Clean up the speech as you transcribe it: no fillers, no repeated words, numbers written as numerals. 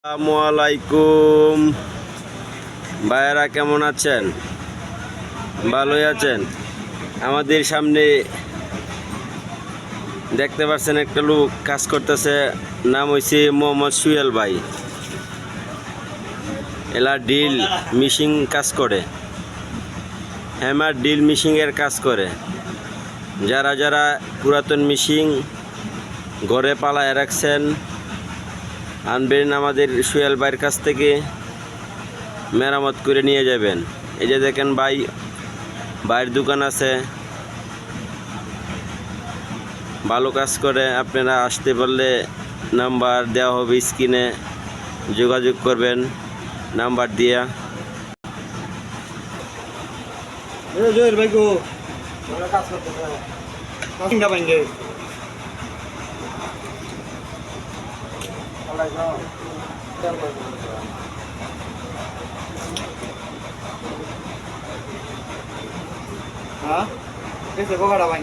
আসসালামু আলাইকুম ভাইয়েরা, কেমন আছেন? ভালোই আছেন? আমাদের সামনে দেখতে পাচ্ছেন একটা লোক কাজ করতেছে, নাম হয়েছে মোহাম্মদ সুয়েল ভাই। এলা ডিল মিশিং কাজ করে, হ্যামার ডিল মিশিংয়ের কাজ করে। যারা যারা পুরাতন মিশিং ঘরে পালায় রাখছেন, আনবেন আমাদের সুয়েল ভাইয়ের কাছ থেকে, মেরামত করে নিয়ে যাবেন। এই যে দেখেন ভাই, ভাইয়ের দোকান আছে, ভালো কাজ করে। আপনারা আসতে পারলে নাম্বার দেওয়া হবে স্ক্রিনে, যোগাযোগ করবেন নাম্বার দিয়া। হ্যাঁ, বোকাটা ভাঙ